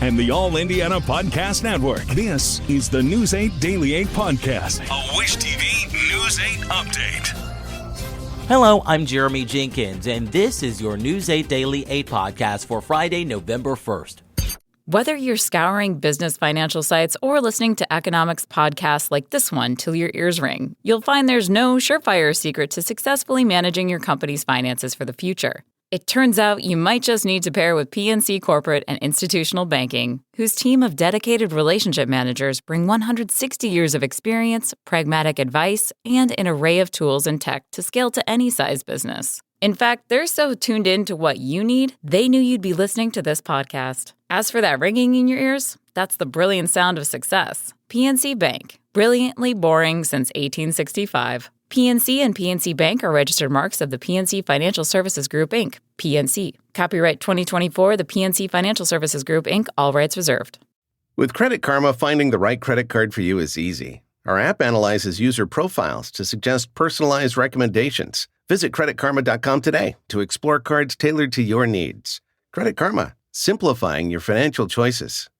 and the All Indiana Podcast Network. This is the News 8 Daily 8 Podcast, a Wish TV News 8 update. Hello, I'm Jeremy Jenkins, and this is your News 8 Daily 8 Podcast for Friday, November 1st. Whether you're scouring business financial sites or listening to economics podcasts like this one till your ears ring, you'll find there's no surefire secret to successfully managing your company's finances for the future. It turns out you might just need to pair with PNC Corporate and Institutional Banking, whose team of dedicated relationship managers bring 160 years of experience, pragmatic advice, and an array of tools and tech to scale to any size business. In fact, they're so tuned in to what you need, they knew you'd be listening to this podcast. As for that ringing in your ears, that's the brilliant sound of success. PNC Bank, brilliantly boring since 1865. PNC and PNC Bank are registered marks of the PNC Financial Services Group, Inc., PNC. Copyright 2024, the PNC Financial Services Group, Inc., all rights reserved. With Credit Karma, finding the right credit card for you is easy. Our app analyzes user profiles to suggest personalized recommendations. Visit creditkarma.com today to explore cards tailored to your needs. Credit Karma, simplifying your financial choices.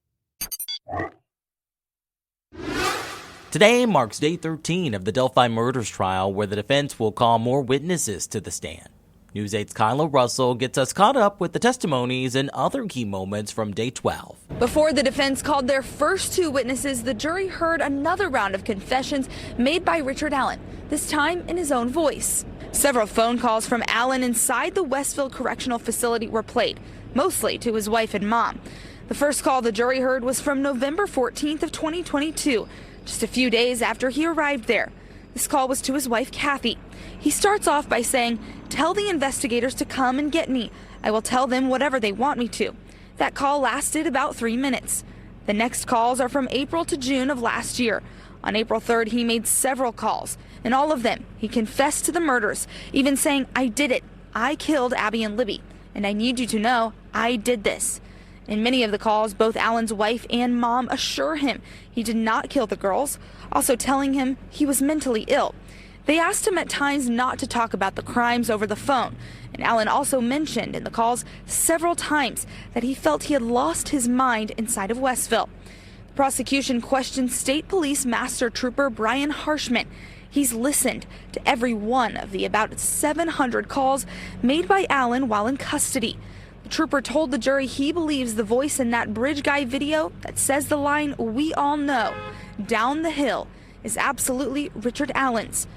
Today marks day 13 of the Delphi Murders trial, where the defense will call more witnesses to the stand. News 8's Kyla Russell gets us caught up with the testimonies and other key moments from day 12. Before the defense called their first two witnesses, the jury heard another round of confessions made by Richard Allen, this time in his own voice. Several phone calls from Allen inside the Westville Correctional Facility were played, mostly to his wife and mom. The first call the jury heard was from November 14th of 2022, just a few days after he arrived there. This call was to his wife, Kathy. He starts off by saying, "Tell the investigators to come and get me. I will tell them whatever they want me to." That call lasted about 3 minutes. The next calls are from April to June of last year. On April 3rd, he made several calls. In all of them, he confessed to the murders, even saying, "I did it. I killed Abby and Libby. And I need you to know I did this." In many of the calls, both Allen's wife and mom assure him he did not kill the girls, also telling him he was mentally ill. They asked him at times not to talk about the crimes over the phone, and Allen also mentioned in the calls several times that he felt he had lost his mind inside of Westville. The prosecution questioned State Police Master Trooper Brian Harshman. He's listened to every one of the about 700 calls made by Allen while in custody. The trooper told the jury he believes the voice in that bridge guy video that says the line, "We all know, down the hill," is absolutely Richard Allen's.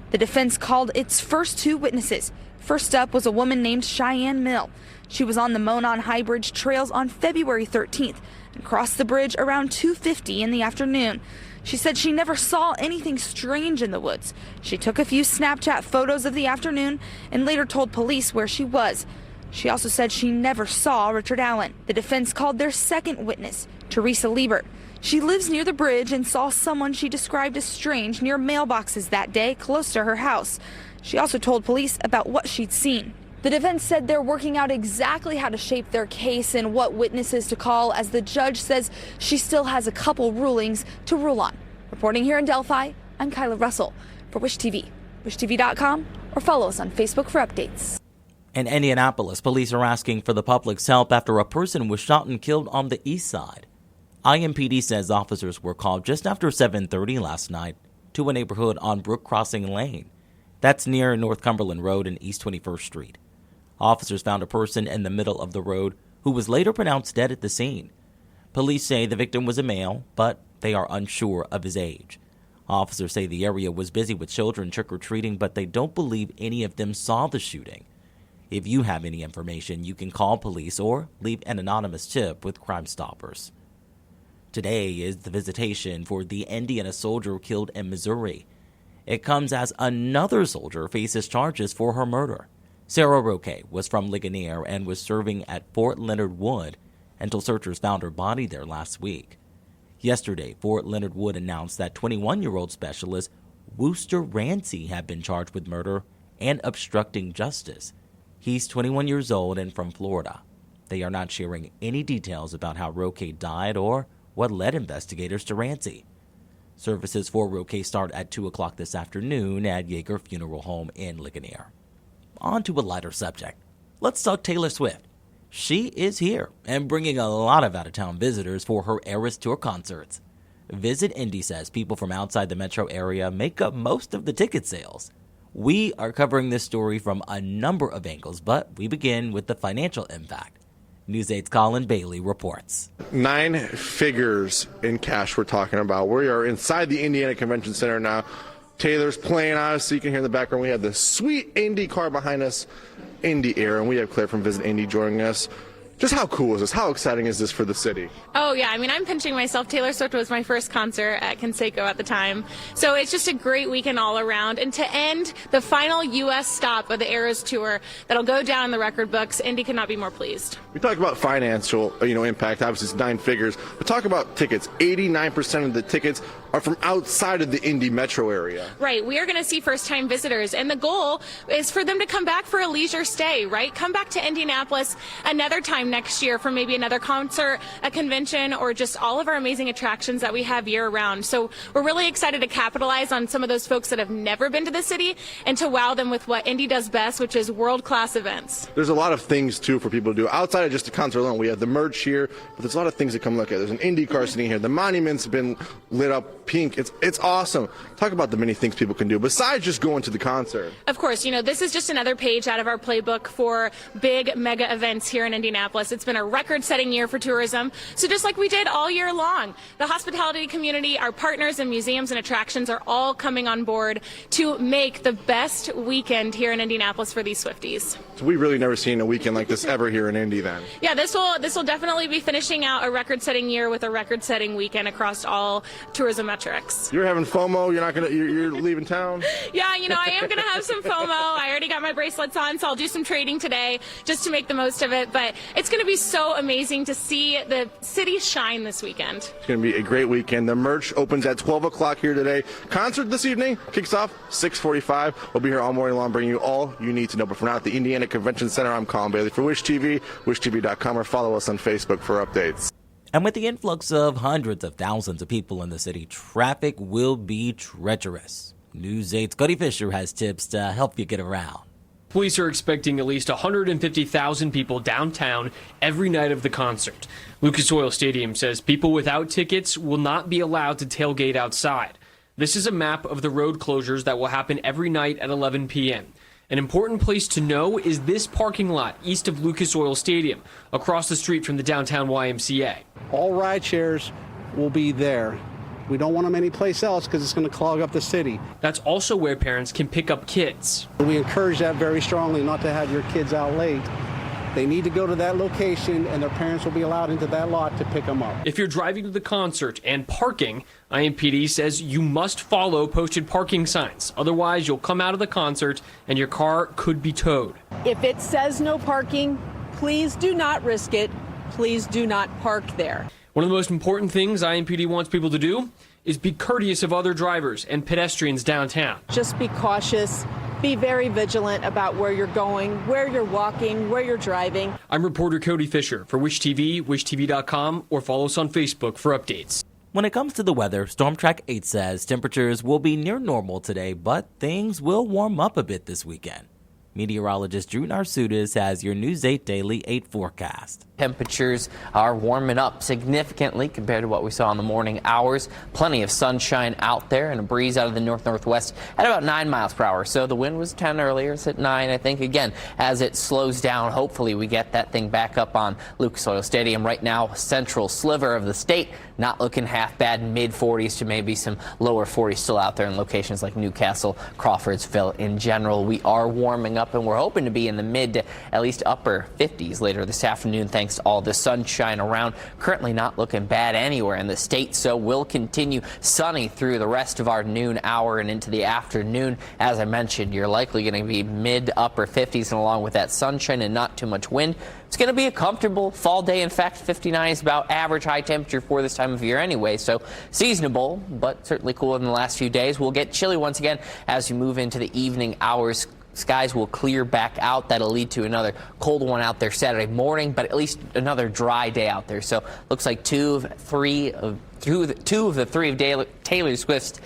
The defense called its first two witnesses. First up was a woman named Cheyenne Mill. She was on the Monon High Bridge trails on February 13th and crossed the bridge around 2:50 in the afternoon. She said she never saw anything strange in the woods. She took a few Snapchat photos of the afternoon and later told police where she was. She also said she never saw Richard Allen. The defense called their second witness, Teresa Liebert. She lives near the bridge and saw someone she described as strange near mailboxes that day close to her house. She also told police about what she'd seen. The defense said they're working out exactly how to shape their case and what witnesses to call, as the judge says she still has a couple rulings to rule on. Reporting here in Delphi, I'm Kyla Russell for Wish TV. WishTV.com, or follow us on Facebook for updates. In Indianapolis, police are asking for the public's help after a person was shot and killed on the east side. IMPD says officers were called just after 7:30 last night to a neighborhood on Brook Crossing Lane. That's near North Cumberland Road and East 21st Street. Officers found a person in the middle of the road who was later pronounced dead at the scene. Police say the victim was a male, but they are unsure of his age. Officers say the area was busy with children trick-or-treating, but they don't believe any of them saw the shooting. If you have any information, you can call police or leave an anonymous tip with Crime Stoppers. Today is the visitation for the Indiana soldier killed in Missouri. It comes as another soldier faces charges for her murder. Sarah Roque was from Ligonier and was serving at Fort Leonard Wood until searchers found her body there last week. Yesterday, Fort Leonard Wood announced that 21-year-old specialist Wooster Rancy had been charged with murder and obstructing justice. He's 21 years old and from Florida. They are not sharing any details about how Roque died or what led investigators to Rancy. Services for Roque start at 2 o'clock this afternoon at Yeager Funeral Home in Ligonier. On to a lighter subject. Let's talk Taylor Swift. She is here and bringing a lot of out-of-town visitors for her Eras Tour concerts. Visit Indy says people from outside the metro area make up most of the ticket sales. We are covering this story from a number of angles, but we begin with the financial impact. News 8's Colin Bailey reports. 9 figures in cash we're talking about. We are inside the Indiana Convention Center now. Taylor's playing, obviously you can hear in the background. We have the sweet Indy car behind us, Indy Air, and we have Claire from Visit Indy joining us. Just how cool is this? How exciting is this for the city? Oh, yeah. I mean, I'm pinching myself. Taylor Swift was my first concert at Conseco at the time. So it's just a great weekend all around. And to end the final U.S. stop of the Eras Tour that'll go down in the record books, Indy could not be more pleased. We talk about financial, impact. Obviously, it's 9 figures. But talk about tickets. 89% of the tickets are from outside of the Indy metro area. Right. We are going to see first-time visitors. And the goal is for them to come back for a leisure stay, right? Come back to Indianapolis another time next year for maybe another concert, a convention, or just all of our amazing attractions that we have year-round. So we're really excited to capitalize on some of those folks that have never been to the city and to wow them with what Indy does best, which is world-class events. There's a lot of things, too, for people to do. Outside of just the concert alone, we have the merch here, but there's a lot of things to come look at. There's an Indy car sitting here. The monument's been lit up pink. It's awesome. Talk about the many things people can do besides just going to the concert. Of course, this is just another page out of our playbook for big mega events here in Indianapolis. It's been a record-setting year for tourism. So just like we did all year long, the hospitality community, our partners and museums and attractions are all coming on board to make the best weekend here in Indianapolis for these Swifties. So we've really never seen a weekend like this ever here in Indy then. Yeah, this will definitely be finishing out a record-setting year with a record-setting weekend across all tourism metrics. You're having FOMO? You're leaving town? Yeah, I am going to have some FOMO. I already got my bracelets on, so I'll do some trading today just to make the most of it. But it's going to be so amazing to see the city shine this weekend. It's going to be a great weekend. The merch opens at 12 o'clock here today. Concert this evening kicks off 6:45. We'll be here all morning long bringing you all you need to know. But for now, at the Indiana Convention Center, I'm Colin Bailey for Wish TV, wishtv.com, or follow us on Facebook for updates. And with the influx of hundreds of thousands of people in the city, traffic will be treacherous. News 8's Cody Fisher has tips to help you get around. Police are expecting at least 150,000 people downtown every night of the concert. Lucas Oil Stadium says people without tickets will not be allowed to tailgate outside. This is a map of the road closures that will happen every night at 11 p.m. An important place to know is this parking lot east of Lucas Oil Stadium, across the street from the downtown YMCA. All ride shares will be there. We don't want them anyplace else because it's going to clog up the city. That's also where parents can pick up kids. We encourage that very strongly, not to have your kids out late. They need to go to that location, and their parents will be allowed into that lot to pick them up. If you're driving to the concert and parking, IMPD says you must follow posted parking signs. Otherwise, you'll come out of the concert and your car could be towed. If it says no parking, please do not risk it. Please do not park there. One of the most important things IMPD wants people to do is be courteous of other drivers and pedestrians downtown. Just be cautious. Be very vigilant about where you're going, where you're walking, where you're driving. I'm reporter Cody Fisher for Wish TV, wishtv.com, or follow us on Facebook for updates. When it comes to the weather, Storm Track 8 says temperatures will be near normal today, but things will warm up a bit this weekend. Meteorologist Drew Narsutis has your News 8 Daily 8 forecast. Temperatures are warming up significantly compared to what we saw in the morning hours. Plenty of sunshine out there and a breeze out of the north-northwest at about 9 miles per hour. So the wind was 10 earlier. It's at 9, I think. Again, as it slows down, hopefully we get that thing back up on Lucas Oil Stadium. Right now, central sliver of the state, not looking half bad. Mid-40s to maybe some lower 40s still out there in locations like Newcastle, Crawfordsville. In general, we are warming up, and we're hoping to be in the mid to at least upper 50s later this afternoon, thanks to all the sunshine around. Currently not looking bad anywhere in the state, so we'll continue sunny through the rest of our noon hour and into the afternoon. As I mentioned, you're likely going to be mid to upper 50s, and along with that sunshine and not too much wind, it's going to be a comfortable fall day. In fact, 59 is about average high temperature for this time of year anyway, so seasonable, but certainly cooler than the last few days. We'll get chilly once again as you move into the evening hours. Skies will clear back out. That'll lead to another cold one out there Saturday morning, but at least another dry day out there. So looks like two of the three of Taylor Swift's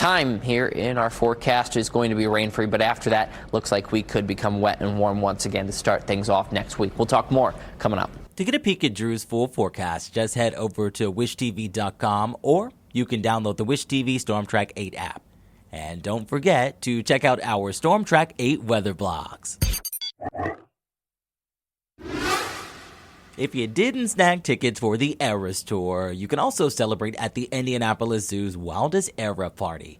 time here in our forecast is going to be rain-free, but after that, looks like we could become wet and warm once again to start things off next week. We'll talk more coming up. To get a peek at Drew's full forecast, just head over to wishtv.com, or you can download the Wish TV Storm Track 8 app. And don't forget to check out our Storm Track 8 weather blogs. If you didn't snag tickets for the Eras Tour, you can also celebrate at the Indianapolis Zoo's Wildest Era Party.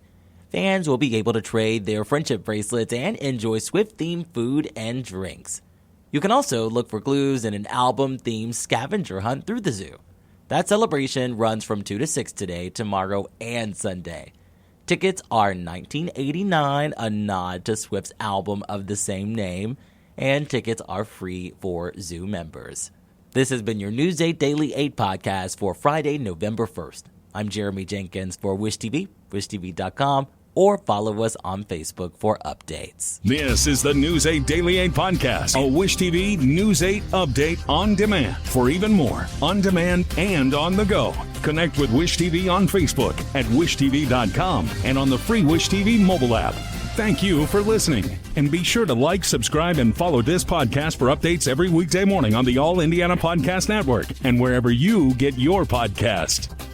Fans will be able to trade their friendship bracelets and enjoy Swift-themed food and drinks. You can also look for clues in an album-themed scavenger hunt through the zoo. That celebration runs from 2 to 6 today, tomorrow, and Sunday. Tickets are $19.89, a nod to Swift's album of the same name, and tickets are free for zoo members. This has been your News 8 Daily 8 podcast for Friday, November 1st. I'm Jeremy Jenkins for Wish TV, wishtv.com, or follow us on Facebook for updates. This is the News 8 Daily 8 podcast, a Wish TV News 8 update on demand. For even more, on demand and on the go, connect with Wish TV on Facebook at wishtv.com and on the free Wish TV mobile app. Thank you for listening, and be sure to like, subscribe, and follow this podcast for updates every weekday morning on the All Indiana Podcast Network and wherever you get your podcast.